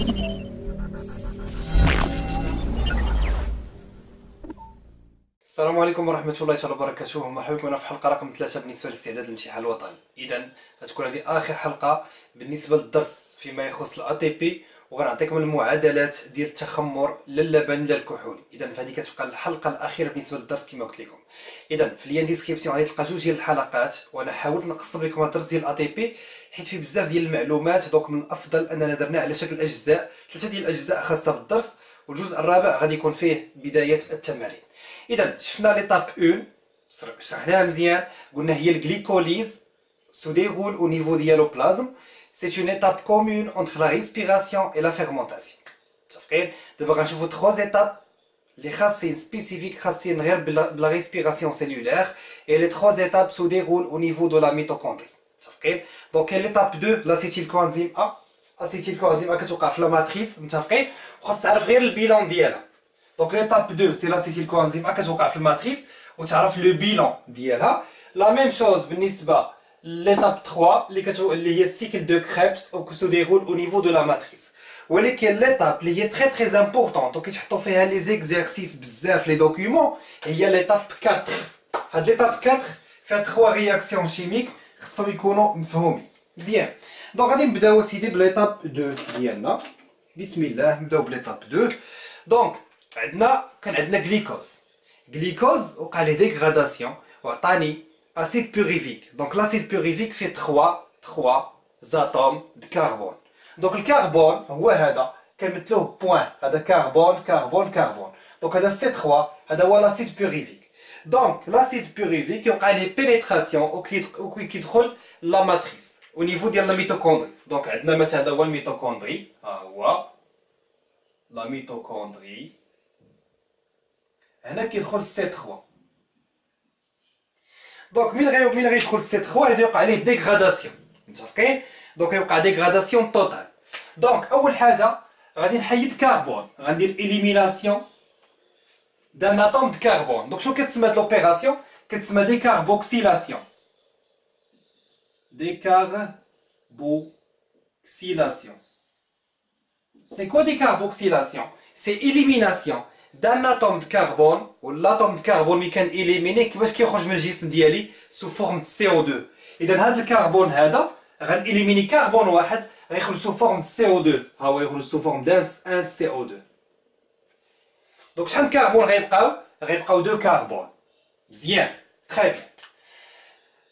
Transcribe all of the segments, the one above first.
السلام عليكم ورحمة الله تعالى وبركاته. مرحبا بكم في الحلقة رقم 3 بالنسبة لاستعداد الامتحان الوطني. إذا غتكون هذه آخر حلقة بالنسبة للدرس فيما يخص ال ATP، وغنعطيكم المعادلات ديال التخمر للبن للكحول. إذا فهذه كتبقى الحلقة الأخيرة بالنسبة للدرس كما قلت لكم. إذا في اللين ديسكريبسيون غادي تلقى جوج ديال الحلقات، وأنا حاولت نقسم لكم الدرس ديال ATP حيت فيه بزاف ديال المعلومات. دوك من الأفضل أننا درناه على شكل أجزاء، 3 ديال الأجزاء خاصة بالدرس، والجزء الرابع غادي يكون فيه بداية التمارين. إذا شفنا ليطاب 1 شرحناها مزيان، قلنا هي الجليكوليز se déroule au niveau du dialoplasme. C'est une étape commune entre la respiration et la fermentation. متفقين؟ دابا غنشوفوا 3 étapes اللي خاصين سبيسيفيك، خاصين غير بلا ريسبيراسيون سيلولير، et les 3 étapes se déroulent au niveau de la mitochondrie. متفقين؟ دونك كاين ليطاب 2 لاسيتيل كوانزيم ا. اسيتيل كوانزيم ا كتوقع في لا ماتريس، متفقين؟ وخاص تعرف غير البيلون ديالها. دونك ليطاب 2 سي لاسيتيل كوانزيم ا كتوقع في الماتريس وتعرف لو بيلون ديالها. لا ميم شوز بالنسبه ليطاب 3 اللي هي السيكل دو كريبس او كو ديرول او نيفو دو لا ماتريس. ولكن ليطاب اللي هي تري امبورطون دونك كيتحطوا فيها لي زيكزارسيس بزاف لي دوكيومون هي ليطاب 4. هاد ليطاب 4 فيها 3 رياكسيون شيميك خصهم يكونوا مفهومين مزيان. دونك غادي نبداو سيدي بليطاب 2 ديالنا. بسم الله نبداو بليطاب 2. دونك كان عندنا غليكوز وقع ليه ديغراداسيون وعطاني acide purifique. Donc l'acide purifique fait 3 atomes de carbone. Donc le carbone هو هذا كنمثلوه بوين، هذا كربون. Donc هذا C3 هذا هو l'acide purifique. Donc l'acide purifique يوقع ليه pénétration وكيدخل لا ماتريس au niveau ديال لا ميتوكوندري. Donc عندنا مثلا هذا هو الميتوكوندري، ها هو لا ميتوكوندري. هنا كيدخل C3. دونك مين غيدخل سي 3 غادي يوقع عليه ديغراداسيون، متفقين؟ دونك يوقع ديغراداسيون توتال. دونك اول حاجه غادي نحيد كربون، غندير اليميناسيون دان اتوم د كربون. دونك شنو كتسمى هاد لوبيراسيون؟ كتسمى ديكاربوكسيلاسيون. سي كوا ديكاربوكسيلاسيون؟ سي اليميناسيون d'un atome de carbone, ou l'atome de carbone اللي كان إليميني كيفاش كيخرج من الجسم ديالي سو فورم CO2. إذا هذا الكربون هذا غنإليميني كربون واحد غيخرج سو فورم CO2، ها هو يخرج سو فورم دان CO2. دونك شحال من كربون غيبقاو 2 كربون. مزيان تري بيان.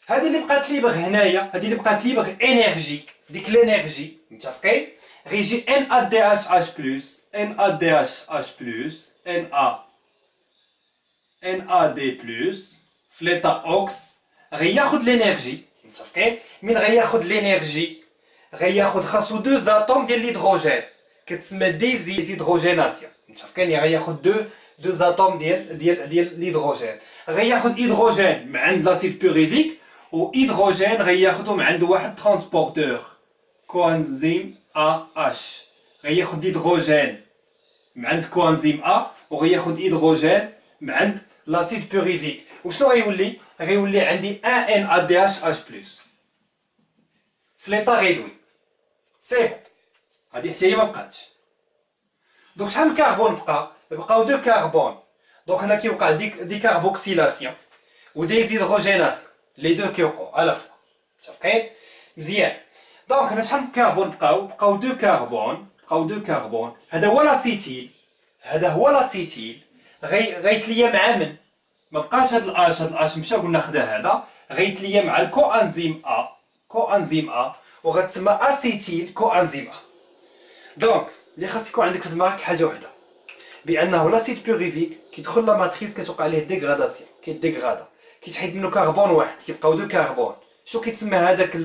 هذه اللي بقات لي بغ هنايا، هذه اللي بقات لي بغ انرجي، ديك الانرجي متفقين؟ غيجي NADH+, NAD+, في ليطا اوكس غياخد لينيرجي، متفقين؟ من غياخد لينيرجي غياخد خاصو 2 اتوم ديال الهيدروجين كتسمى ديزيدروجيناسيون، متفقين؟ يعني غياخد 2 اتوم ديال الهيدروجين. غياخد هيدروجين من عند لاسيد بيوريفيك، و هيدروجين غياخدو من عند واحد ترانسبورتور كوانزيم AH. غياخد هيدروجين من عند كوانزيم A وغياخد هيدروجين من عند لاسيد بيوريفيك. وشنو غيولي؟ غيولي عندي 1 NADH+. في ليطا غيدوي. سي هادي حتى هي مبقاتش. دونك شحال من كربون بقاو 2 كربون. دونك هنا كيوقع ديكاربوكسيلاسيون و ديزيدروجيناسيون، لي دو كيوقعو الا فوا، متفقين؟ مزيان. دونك هنا شحال من كربون بقاو 2 كربون. هذا هو لاسيتيل، غيتليا مع من؟ ما بقاش هاد الاش مشى قلنا خدا هذا، غيتليا مع الكوانزيم ا وغتسمى اسيتيل كوانزيم ا. دونك اللي خاص يكون عندك في دماغك حاجه وحده، بانه لاسيد بيوريفيك كيدخل لا ماتريس كتوقع عليه ديغراداسيون، كيديغرادا، كيتحيد منه كربون واحد كيبقاو 2 كربون. شو كيتسمى هذاك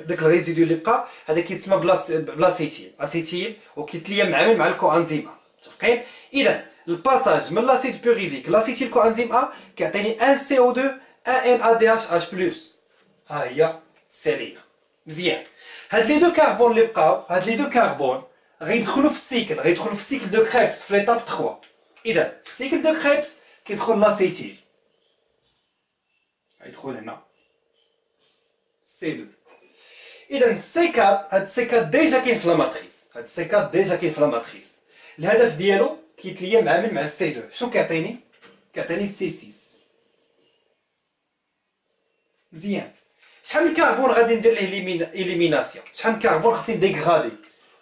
داك الريزيدو اللي بقى؟ هذا كيتسمى بلاسيتيل، اسيتيل، وكيتليا مع الكوانزيم ا، متفقين؟ اذا الباساج من لاسيد بيوريفيك لاسيتيل كوانزيم ا كيعطيني 1 CO2 1 NADH+. ها هي سالينا. مزيان. هاد لي 2 كربون اللي بقاو، هاد لي 2 كربون غيدخلوا في السيكل دو كريبس في ليطاب 3. اذا في السيكل دو كريبس كيدخل لاسيتيل، غيدخل هنا C2. اذا سي 4 هاد سي 4 ديجا كاين في لا ماتريس، هاد سي 4 ديجا كاين في لا ماتريس. الهدف ديالو كيتليا مع السي 2. شنو كيعطيني؟ كيعطيني سي 6. مزيان. شحال من كربون غادي ندير ليه اليميناسيون؟ شحال من كربون خصني نديغرادي؟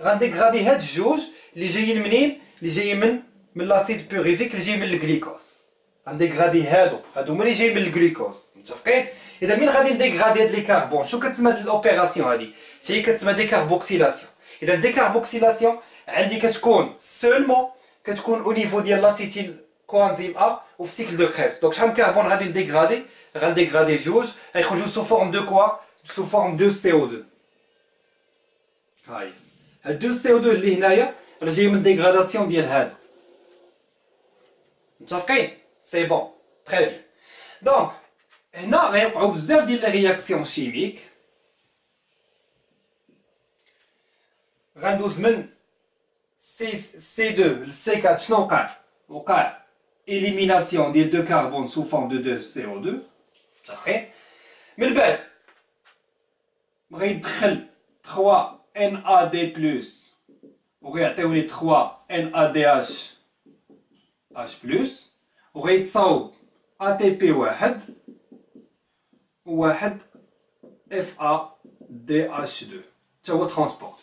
غنديغرادي هاد الجوج اللي جايين منين؟ اللي جايين من لاسيد بيوريفيك اللي جاي من الجليكوز. غنديغرادي هادو هما اللي جايين من الجليكوز، متفقين؟ اذا مين غادي نديغرادي هاد لي كربون؟ شنو كتسمى هاد الاوبيراسيون هادي؟ هي كتسمى ديكاربوكسيلاسيون. اذا ديكاربوكسيلاسيون عندي كتكون سولمون كتكون او نيفو ديال لاسيتيل كوانزيم ا وفي سيكل دو كريبس. دونك شحال من كربون غادي نديغرادي؟ غنديغرادي جوج، غيخرجوا سو فورم دو كوا؟ سو فورم دو CO2. هاي هاد دو CO2 اللي هنايا راه جاي من ديغراداسيون ديال هذا. متفقين؟ سي بون تري بيان. دونك هنا غيوقعوا بزاف ديال لي رياكسيون شيميك. غندوز من C2 ل C4. شنو وقع؟ وقع إليميناسيون ديال دو كربون سو فورم دو CO2. متفقين؟ من بعد غيدخل 3 NAD+ وغيعطيوني 3 NADH وغيتصاوب ATP واحد وواحد FADH2 تا هو ترونسبورتور.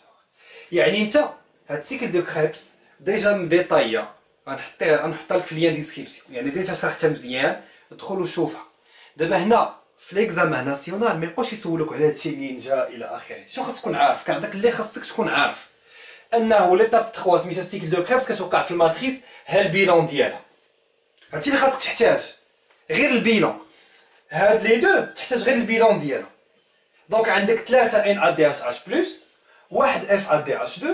يعني انت هاد سيكل دو كريبس ديجا مديطايا، غنحطها لك في ليان ديسكريبسيون، يعني ديجا شرحتها مزيان، ادخل وشوفها. دابا هنا في ليكزامان ناسيونال ما يبقاوش يسولوك على هادشي منين جا الى اخره. شنو خاصك تكون عارف؟ كان هذاك اللي خاصك تكون عارف انه ليتاب 3 سميتها سيكل دو كريبس كتوقع في الماتريس. ها البيلون ديالها، هادشي اللي خاصك تحتاج، غير البيلون. هاد لي دو تحتاج غير البيلون ديالها. دونك عندك 3 NADH+، واحد FADH2،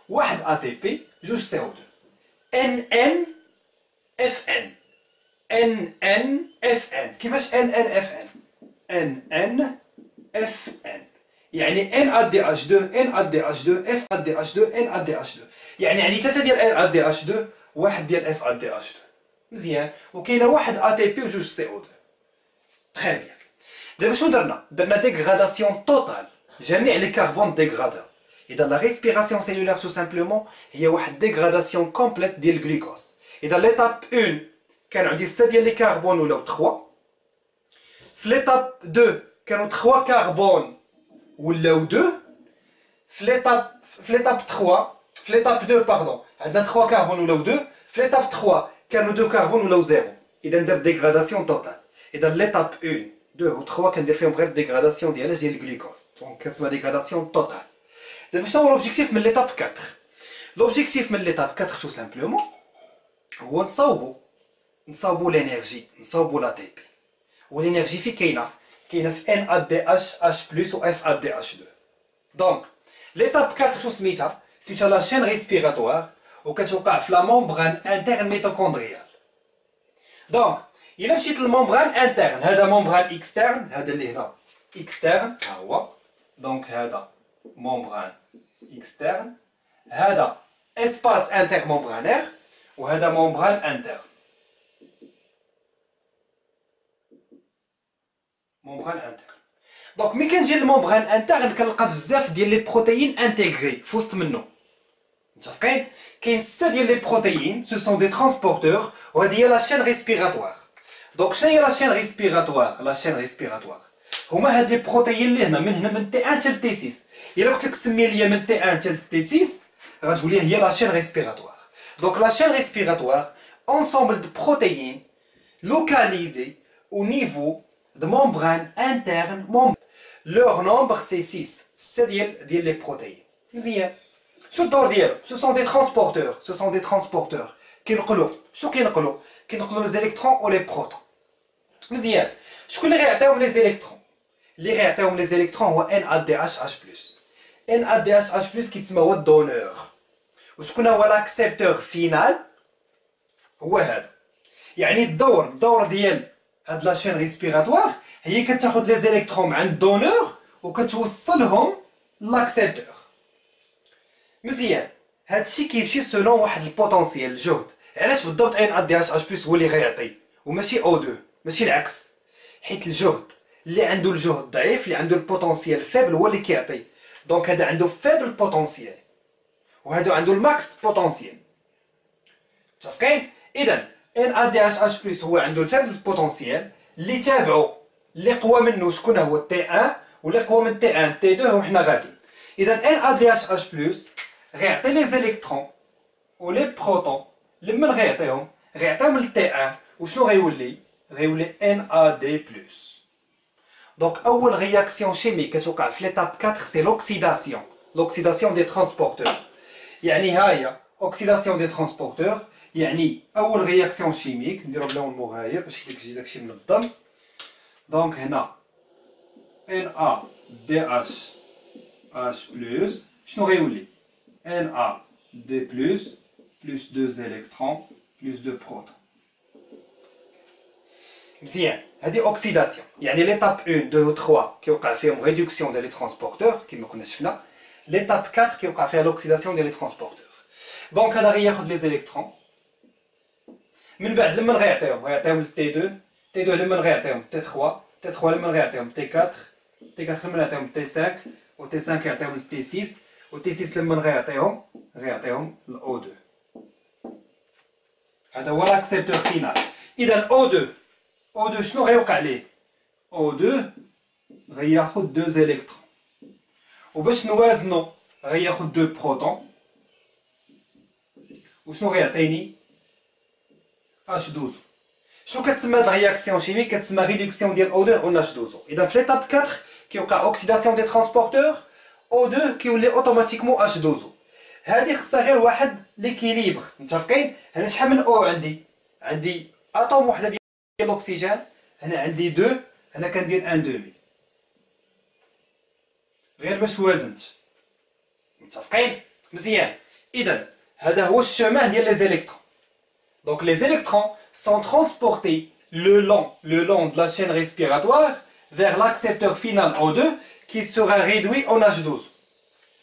واحد ATP، جوج CO2. NNFN. NNFN. كيفاش NNFN؟ NNFN يعني NADH2 NADH2 FADH2 NADH2. يعني عندي 3 ديال NADH2 واحد ديال FADH2. مزيان. وكاينه واحد ATP وجوج CO2. تري بيان. دابا شنو درنا ديغراداسيون توتال، جميع لي كربون ديغرادا. اذا لا ريسبيراسيون سيلولار تو سامبلومون هي واحد ديغراداسيون كومبليت ديال الجلوكوز. اذا ليتاب 1 كان عندي 6 ديال لي كربون ولاو 3. في ليتاب 2 كانوا 3 كربون ولاو 2. في ليتاب 3 في ليتاب 2 باردون عندنا 3 كربون ولاو 2. في ليتاب 3 كانوا 2 كربون ولاو 0. اذا درت ديغراداسيون توتال. اذا ليتاب 1 2 و 3 كندير فيهم غير ديغراداسيون ديال الجلوكوز، دونك كتسمى ديغراداسيون توتال. دابا شنو هو لوبجيكتيف من ليتاب 4؟ لوبجيكتيف من ليتاب 4 تو سامبلومون هو نصاوبو لينيرجي، نصاوبو لا تي بي. والانرجي فين كاينه في NADH+ و FADH2. دونك ليتاب 4 شنو سميتها لا شين ريسبيراتوار وكتوقع في لا ممبران انترن ميتوكوندريال. دونك الا مشيت للممبران انترن، هذا ممبران اكسترن، هذا اللي هنا اكسترن ها هو. دونك هذا ممبران اكسترن، هذا اسباس انتر ممبرانير، وهذا ممبران انترن. ممبران انترن. دونك ملي كنجي للممبران انترن كنلقى بزاف ديال لي بروتيين انتيغري في وسط منه. متفقين؟ كاين 6 ديال لي بروتيين سو سون دي ترونسبورتور، وهذه هي لا شين ريسبيراتوار. دونك شنو هي لا شين ريسبيراتوار؟ لا شين ريسبيراتوار هما هاد لي بروتيين اللي هنا من تي 1 حتى تي 6. الا قلت لك سمي ليا من تي 1 حتى تي 6 غتقول لي هي لا شين ريسبيراتوار. دونك لا شين ريسبيراتوار ensemble de protéines localisées au niveau de membrane interne. Leur nombre c'est 6. C'est ديال les protéines. مزيان. شو الدور ديالو؟ Ce sont des transporteurs. Ce sont des transporteurs. كينقلوا. شو كينقلوا؟ كينقلوا les électrons ou les protons. مزيان. شكون اللي غيعطيهم لي زيليكترون؟ اللي غيعطيهم لي زيليكترون هو NADH+. NADH+ كيتسمى هو الدونور. وشكون هو لاكسبتور فينال؟ هو هذا. يعني الدور ديال هاد لاشين ريسبيراتوار هي كتاخد لي زيليكترون مع الدونور وكتوصلهم لاكسبتور. مزيان. هادشي كيمشي سولون واحد البوتونسيال الجهد. علاش بالضبط NADH+ هو اللي غيعطي وماشي O2 ماشي العكس؟ حيت الجهد اللي عنده الجهد ضعيف، اللي عنده البوتونسيال فابل هو اللي كيعطي. دونك هذا عنده فابل بوتونسيال وهذا عنده الماكس بوتونسيال. متفقين؟ اذا ان ا دي اش بلس هو عنده الفابل بوتونسيال اللي تابعو اللي قوى منه شكون هو تي 1 واللي قوى من تي 1 تي 2 وحنا غاديين. اذا ان ا دي اش بلس غيعطي لي زيليكترون ولي بروتون لمن غيعطيهم لتي 1 وشنو غيولي؟ غيولي ان ا دي بلس. دونك اول رياكسيون شيميك كتوقع في ليتاب 4 سي لوكسيداسيون دي ترانسبورتور. يعني هاهي اوكسيداسيون دي ترانسبورتور، يعني اول رياكسيون شيميك نديرو بلون مغاير باش يجي داكشي منظم. دونك هنا ان ا دي اش بلس شنو غيولي؟ ان ا دي بلس 2 électrons plus 2 بروتون. مزيان، هذه اوكسيداسيون، يعني ليتاب 1 2 و 3 كيوقع فيهم ريدكسيون ديال لي ترانسبورتور كيما كنا شفنا، ليتاب 4 كيوقع فيها لوكسيداسيون ديال لي ترانسبورتور. دونك هذا غياخد لي زيليكترون من بعد لمن غيعطيهم لتي 2 تي 2 لمن غيعطيهم تي 3 تي 3 لمن غيعطيهم تي 4 تي 4 لمن غيعطيهم تي 5 و تي 5 يعطيهم لتي 6 و تي 6 لمن غيعطيهم الاو 2. هذا هو لاكسبتور فينال. اذا او 2 شنو غيوقع ليه؟ او 2 غياخد 2 زيليكترون وباش نوازنو غياخد 2 بروتون وشنو غيعطيني؟ اش 12. شنو كتسمى هاد الرياكسيون شيميك؟ كتسمى ريدكسيون ديال او 2 اون اش 12. اذا في ليتاب 4 كيوقع اوكسيداسيون دي ترانسبورتور، او 2 كيولي اوتوماتيكمون اش 12. هادي خصها غير واحد ليكيليبر. متفقين؟ هنا شحال من او عندي اتوم وحده ديال الاكسجين، هنا عندي 2، هنا كندير 1 دومي غير باش وازنت. متفقين؟ مزيان. اذا هذا هو الشومان ديال لي زيليكترون. دونك les électrons sont transportés le long de la chaîne respiratoire vers l'accepteur final O2 qui sera réduit en H12.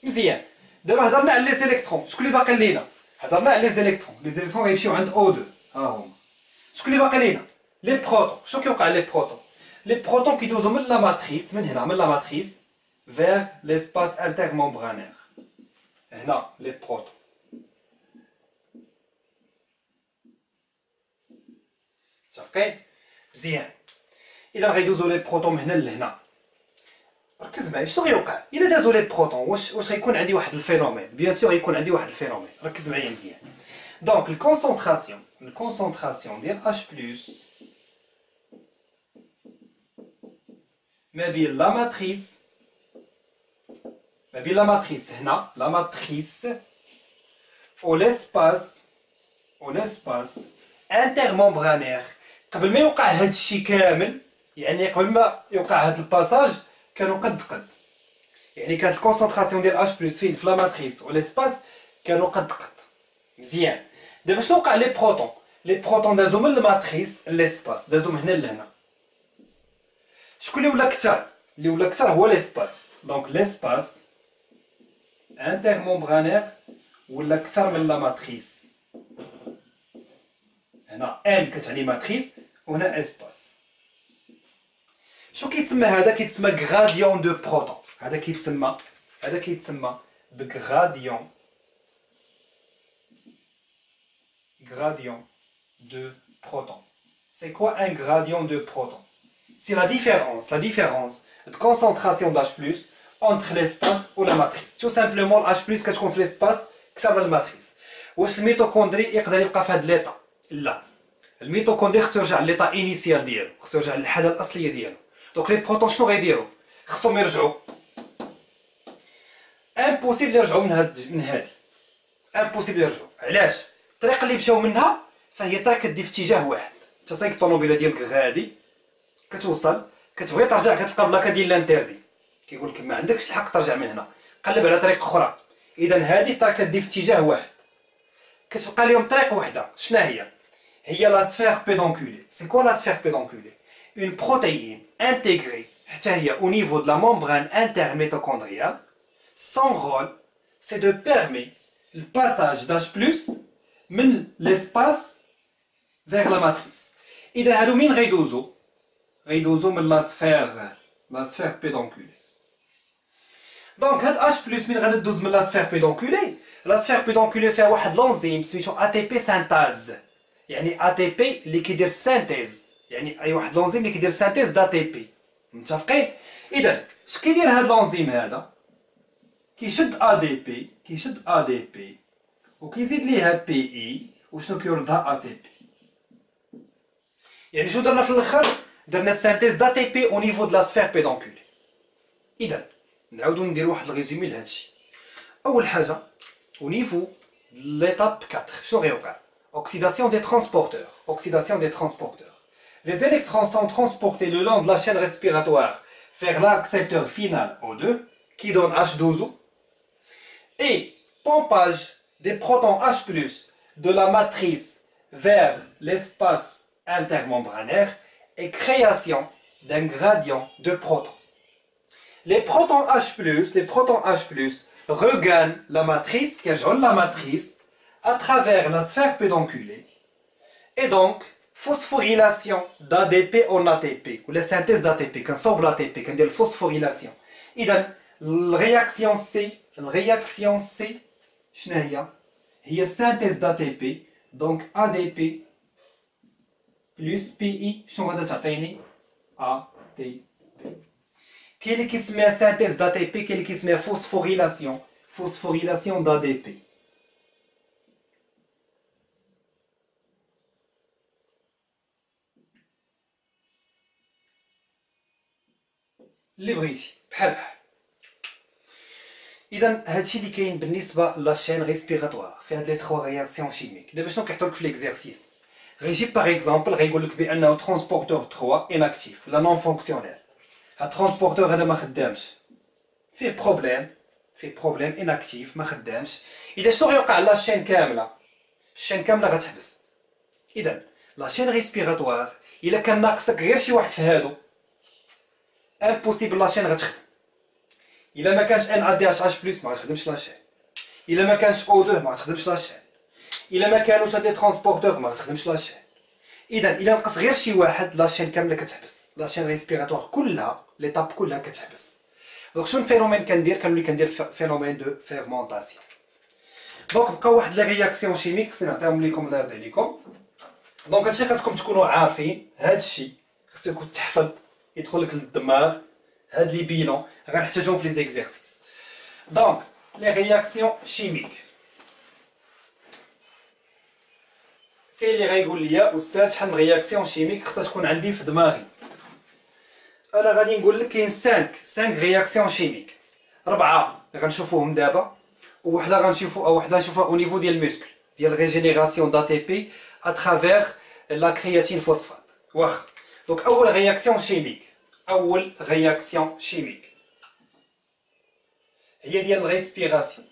مزيان. دابا هضرنا على لي زيليكترون، شكون اللي باقي لينا؟ هضرنا على لي زيليكترون غيمشيو عند O2 ها هما. شكون اللي باقي لينا؟ لي بروتون. شنو كيوقع لي بروتون؟ لي بروتون كيدوزو من لا ماتريس، من هنا من لا ماتريس vers l'espace intermembranaire. هنا لي بروتون. متفقين؟ مزيان. اذا غيدوزو لي بروتون من هنا لهنا، ركز معايا شنو غيوقع؟ الا دازو لي بروتون واش غيكون عندي واحد الفينومين؟ بيان سور غيكون عندي واحد الفينومين، ركز معايا مزيان. دونك الكونسونطراسيون ديال اش بلس ما بين لا ماتريس هنا لا ماتريس و ليسباس انترممبرانير. قبل ما يوقع هاد الشيء كامل، يعني قبل ما يوقع هاد الباساج كانوا قد يعني كانت الكونسونطراسيون ديال اش بلس فين في لا ماتريس و ليسباس كانوا قد. مزيان. دابا شنو وقع لي بروتون دازو من الماتريس ليسباس، دازو من هنا لهنا. شكون اللي ولا كثر؟ هو ليسباس. دونك ليسباس انترممبرانير ولا كثر من لا ماتريس. هنا ان كتعني ماتريس وهنا اسباس. شو كيتسمى هذا؟ كيتسمى غراديون دو بروتون. هذا كيتسمى بغراديون de protons. C'est quoi un gradient de protons? C'est la différence de concentration d'H+ entre l'espace ou la matrice. Tout simplement H+ كتكون في l'espace كثر من الماتريس. واش الميتوكوندري يقدر يبقى في هذا ليطا؟ لا. الميتوكوندري خصو يرجع لليطا انيسيال ديالو، خصو يرجع للحاله الاصليه ديالو. دونك لي بروتون شنو غيديروا؟ خصهم يرجعوا. امبوسيبل يرجعوا من هادي. امبوسيبل يرجعوا. علاش؟ الطريقه اللي مشاو منها فهي طريقه كدي في اتجاه واحد. انت صايك الطوموبيله ديالك غادي كتوصل كتبغي ترجع كتلقى بلاكا ديال لانتيردي، كيقول لك ما عندكش الحق ترجع من هنا، قلب على طريق اخرى. اذا هذه الطريقه كدي في اتجاه واحد، كتبقى لهم طريق وحده. شنو هي لا سفير بيدونكولي. سي كوا لا سفير بيدونكولي؟ اون بروتيين انتيغري حتى هي au niveau de la membrane intermitochondriale. Son rôle c'est de permettre le passage d'H+ من l'espace vers la matrice. إذا هادو مين غيدوزو من لا سفير بيدونكولي. دونك هاد اش بلس من غادي دوز من لا سفير بيدونكولي، لا سفير بيدونكولي فيها واحد لونزيم سميتو ا تي بي سانتاز، يعني ا تي بي اللي كيدير سانتيز، يعني اي واحد لونزيم اللي كيدير سانتيز دا تي بي. متفقين؟ اذا اش كيدير هاد لونزيم هذا؟ كيشد ا دي بي، كيشد ا دي بي وكيزيد ليها بي اي، وشنو كيردها ا تي بي. يعني شو درنا في الاخر؟ درنا سانتيز دا تي بي او نيفو دو لا سفير بيدونكولي. اذا نعاودو نديرو واحد الريزومي لهاد الشيء. اول حاجه au niveau de l'étape 4, شنو غيوقع؟ Oxydation des transporteurs. Oxydation des transporteurs. Les électrons sont transportés le long de la chaîne respiratoire vers l'accepteur final O2 qui donne H12O et pompage des protons H+ de la matrice vers l'espace intermembranaire et création d'un gradient de protons. Les protons H+, regagnent la matrice, à travers la sphère pédonculée, et donc phosphorylation d'ADP en ATP, ou la synthèse d'ATP, quand on sort l'ATP, quand il y a la phosphorylation. Et donc, la réaction C, il y a synthèse d'ATP, donc ADP plus PI, je vais ATP. كاين اللي كيسميها سانتيز دا تي بي، كاين اللي كيسميها فوسفوريلاسيون دا دي بي. اللي بغيتي بحال بحال. اذا هادشي اللي كاين بالنسبه لاشين ريسبيراتوار في هاد لي 3 رياكسيون شيميك. دابا شنو كيحطولك في ليكزارسيس؟ غيجيب باغ اكزومبل غيقول لك بانه ترونسبورتور 3 اناكتيف لا نون فونكسيونيل. هاد الترونسبورتور هذا ما خدامش، فيه بروبليم اناكتيف ما خدامش. اذا شنو غيوقع لاشين كامله؟ الشين كامله غتحبس. اذا لاشين ريسبيراتوار الا كان ناقصك غير شي واحد في هادو امبوسيبل لاشين غتخدم. الا ما كانش ان ا دي اش اش بلس ما غتخدمش لاشين، الا ما كانش او 2 ما غتخدمش لاشين، الا ما كانوش هاد لي ترونسبورتور ما غتخدمش لاشين. اذا الا نقص غير شي واحد لاشين كامله كتحبس، لاشين ريسبيراتوار كلها ليطاب كلها كتحبس. دونك شنو الفينومين كنولي كندير فينومين دو فيرمونطاسيون. دونك بقاو واحد لي رياكسيون شيميك خصني نعطيهم لكم الله يرضي عليكم. دونك هادشي خاصكم تكونوا عارفين، هادشي خصو يكون تحفظ يدخل لك للدماغ. هاد لي بيلون غنحتاجهم في لي زيكزارسيس. دونك لي رياكسيون شيميك كاين اللي غايقول لي استاذ شحال من رياكسيون شيميك خصها تكون عندي في دماغي. انا غادي نقول لك كاين 5 رياكسيون شيميك، 4 غنشوفوهم دابا ووحده نشوفوها او نيفو ديال المسكل ديال ريجينيراسيون دا تي بي اترافير لا كرياتين فوسفات. واخا دونك اول رياكسيون شيميك هي ديال الريسبيراسيون.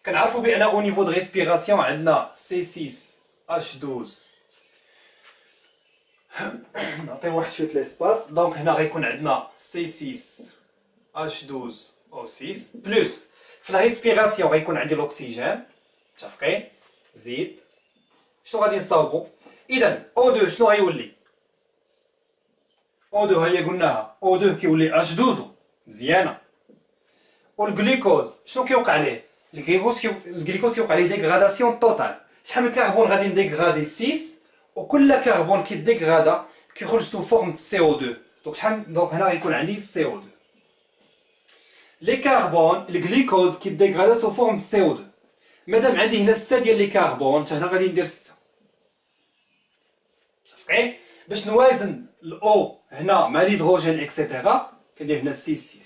كنعرفوا بان او نيفو دو ريسبيراسيون عندنا C6H12. نعطيو واحد شويه ليسباس. دونك هنا غيكون عندنا C6H12O6 بلس في لا ريسبيراسيون غيكون عندي الاكسجين. متفقين؟ زيد شنو غادي نصاوبو؟ اذا O2 شنو غيولي؟ O2 هي قلناها O2 كيولي H12 مزيانه. والجليكوز شنو كيوقع ليه؟ الجليكوز كيوقع ليه ديغراداسيون توتال. شحال من كربون غادي نديغرادي 6 وكل كربون كيديغرادا كيخرج سو فورم CO2. دونك هنا غيكون عندي CO2. لي كربون الجليكوز كيديغرادا سو فورم CO2. مادام عندي هنا 6 ديال لي كربون حتى هنا غادي ندير 6. متفقين؟ باش نوازن الاو هنا مع الهيدروجين اكسيتيرا كندير هنا 6.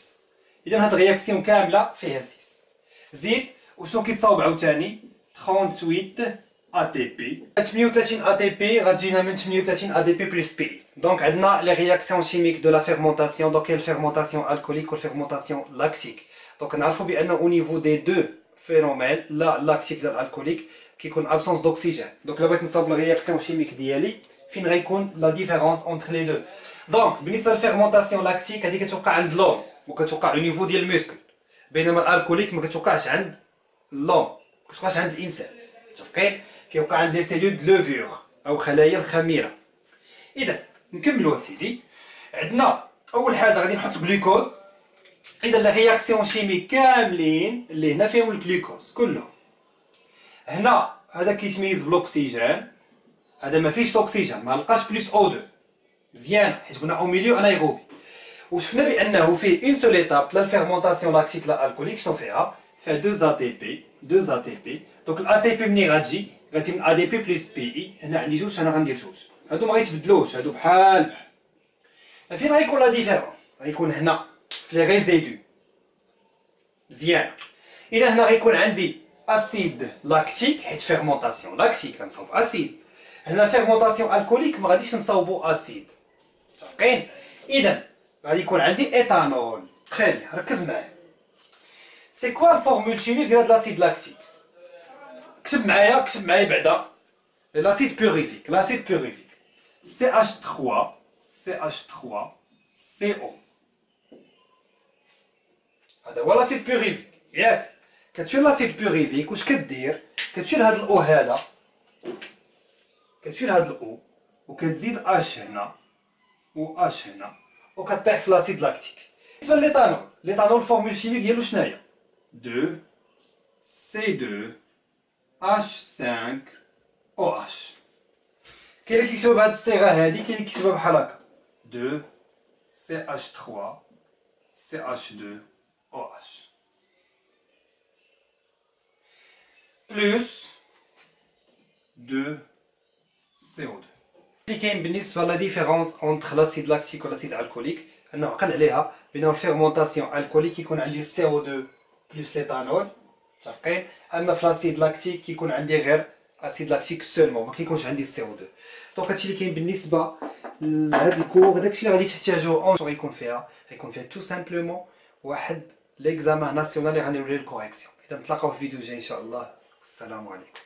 اذا هاد الرياكسيون كامله فيها 6. زيد وشنو كيتصاوب عاوتاني 38 ATP. 38 ATP غتجينا من 38 ADP plus P. دونك عندنا لي رياكسيون شيميك دو لا فيرمونطاسيون. دونك كاين الفيرمونطاسيون الكوليك والفيرمونطاسيون لاكتيك. دونك نعرفوا بان او نيفو دي دو فينومين لا لاكتيك لا الكوليك كيكون ابسونس دوكسيجين. دونك الا بغيت نصاوب لا رياكسيون شيميك ديالي فين غيكون لا ديفيرونس اونتر لي دو. دونك بالنسبه للفيرمونطاسيون لاكتيك هذه كتوقع عند لوم وكتوقع او نيفو ديال المسكل، بينما الالكوليك ما كتوقعش عند اللوم، ما كتوقعش عند الانسان. متفقين؟ كيوقع عند لي سيلول د لوفور او خلايا الخميره. اذا نكملوا سيدي. عندنا اول حاجه غادي نحط الجلوكوز. اذا لي رياكسيون شيمي كاملين اللي هنا فيهم الجلوكوز كلهم. هنا هذا كيتميز بالاكسجين، هذا ما فيهش الاكسجين، ما لقاش بلس او 2 مزيان حيت كنا او ميليو انايروبي. وشفنا بانه فيه اون سول ايتاب لا الفيرمونطاسيون لاكتيك لا الكوليك شنو فيها 2 اي تي بي. دونك الاي تي بي ملي غتجي غتجي من ا دي بي بلس بي اي. هنا عندي جوج، انا غندير جوج، هادو ما غيتبدلوش، هادو بحال فين غيكون لا ديفيرونس؟ غيكون هنا في لي ريزيدو مزيان. اذا هنا غيكون عندي اسيد لاكتيك حيت فيرمونطاسيون لاكتيك غنصاوب اسيد. هنا فيرمونطاسيون الكوليك ما غاديش نصاوبو اسيد، متفقين؟ اذا غادي يكون عندي ايثانول. تري بيان، ركز معايا. سي كوا الفورمول شيميك ديال هاد لاسيد لاكتيك؟ كتب معايا بعدا. لاسيد بيوريفيك CH3 CO. هذا هو لاسيد بيوريفيك ياك. كتشيل لاسيد بيوريفيك واش كدير؟ كتشيل هاد الاو هذا، كتشيل هاد الاو وكتزيد اش هنا و اش هنا وكطيح في لاسيد لاكتيك. بالنسبه لليتانول، ليتانول الفورمول شيميك ديالو شناهي؟ 2 C2 H5OH. كاين اللي كيكتبها بهاد الصيغه هادي، كاين اللي كيكتبها بحال هكا 2 CH3 CH2OH بلس 2 CO2. اللي كاين بالنسبه لا ديفيرونس اونتر لاسيد لاكتيك و لاسيد الكوليك انه عقل عليها بانه الفيرمونطاسيون الكوليك كيكون عندي CO2 بلس ليتانول، متفقين؟ اما في لاسيد لاكتيك كيكون عندي غير اسيد لاكتيك سولمون، ما كيكونش عندي CO2. دونك هادشي اللي كاين بالنسبه لهاد الكور. داكشي اللي غادي تحتاجوه اون غيكون فيها تو سامبلومون واحد ليكزامان ناسيونال اللي غنديرو ليه الكوريكسيون. اذا نتلاقاو في فيديو جاي ان شاء الله، والسلام عليكم.